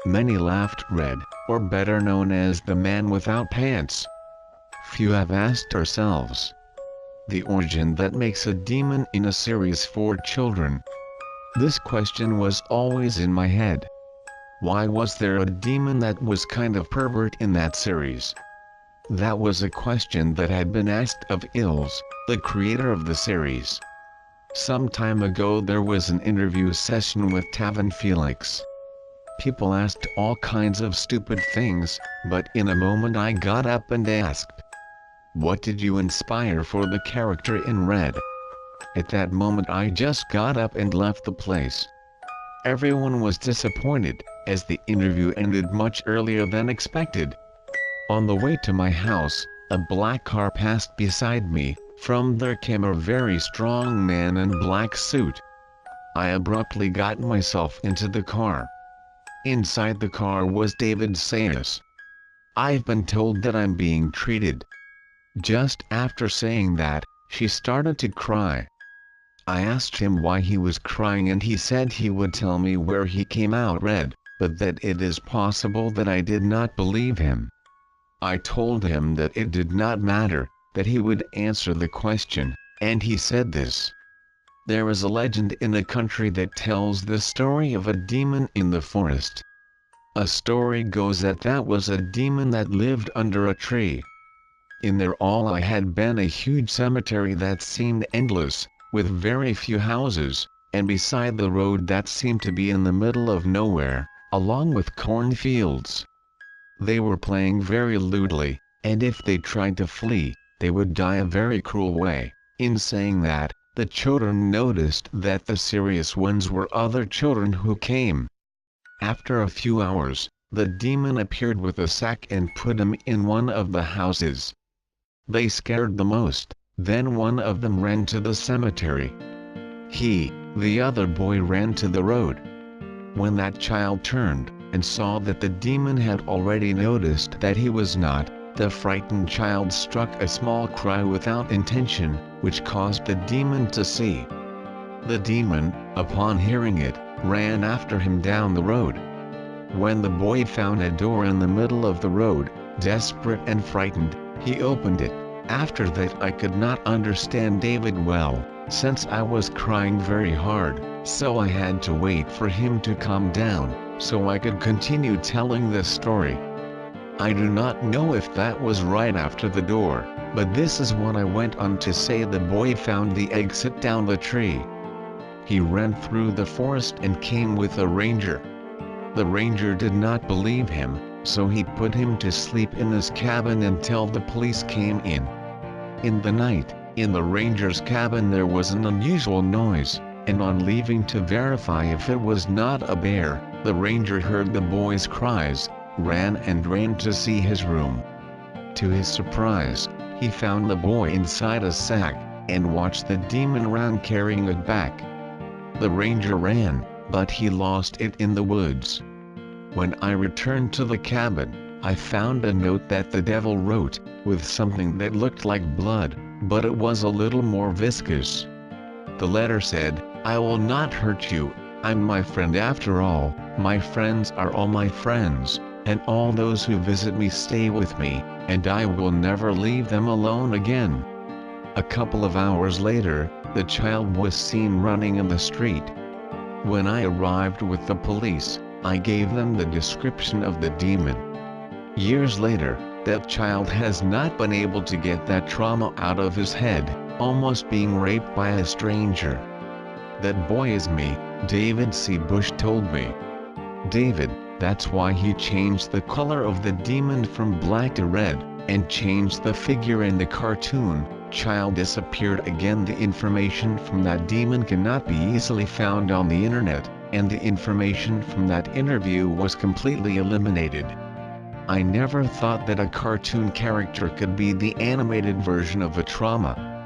Many laughed Red, or better known as the man without pants. Few have asked ourselves the origin that makes a demon in a series for children. This question was always in my head. Why was there a demon that was kind of pervert in that series? That was a question that had been asked of Ills, the creator of the series. Some time ago there was an interview session with Tavan Felix. People asked all kinds of stupid things, but in a moment I got up and asked, "What did you inspire for the character in Red?" At that moment I just got up and left the place. Everyone was disappointed, as the interview ended much earlier than expected. On the way to my house, a black car passed beside me. From there came a very strong man in black suit. I abruptly got myself into the car. Inside the car was David Sayers. "I've been told that I'm being treated." Just after saying that, she started to cry. I asked him why he was crying and he said he would tell me where he came out red, but that it is possible that I did not believe him. I told him that it did not matter, that he would answer the question, and he said this. There is a legend in a country that tells the story of a demon in the forest. A story goes that was a demon that lived under a tree. In there all I had been a huge cemetery that seemed endless, with very few houses, and beside the road that seemed to be in the middle of nowhere, along with cornfields. They were playing very lewdly, and if they tried to flee, they would die a very cruel way. In saying that, the children noticed that the serious ones were other children who came. After a few hours, the demon appeared with a sack and put him in one of the houses. They scared the most, then one of them ran to the cemetery. The other boy ran to the road. When that child turned, and saw that the demon had already noticed that he was not, the frightened child struck a small cry without intention, which caused the demon to see. The demon, upon hearing it, ran after him down the road. When the boy found a door in the middle of the road, desperate and frightened, he opened it. After that I could not understand David well, since I was crying very hard, so I had to wait for him to calm down, so I could continue telling the story. I do not know if that was right after the door, but this is what I went on to say. The boy found the exit down the tree. He ran through the forest and came with a ranger. The ranger did not believe him, so he put him to sleep in his cabin until the police came in. In the night, in the ranger's cabin there was an unusual noise, and on leaving to verify if it was not a bear, the ranger heard the boy's cries, ran to see his room. To his surprise, he found the boy inside a sack, and watched the demon around carrying it back. The ranger ran, but he lost it in the woods. When I returned to the cabin, I found a note that the devil wrote, with something that looked like blood, but it was a little more viscous. The letter said, "I will not hurt you, I'm my friend after all, my friends are all my friends, and all those who visit me stay with me, and I will never leave them alone again." A couple of hours later, the child was seen running in the street. When I arrived with the police, I gave them the description of the demon. Years later, that child has not been able to get that trauma out of his head, almost being raped by a stranger. "That boy is me," David C. Bush told me. David, that's why he changed the color of the demon from black to red, and changed the figure in the cartoon. Child disappeared again. The information from that demon cannot be easily found on the internet, and the information from that interview was completely eliminated. I never thought that a cartoon character could be the animated version of a trauma.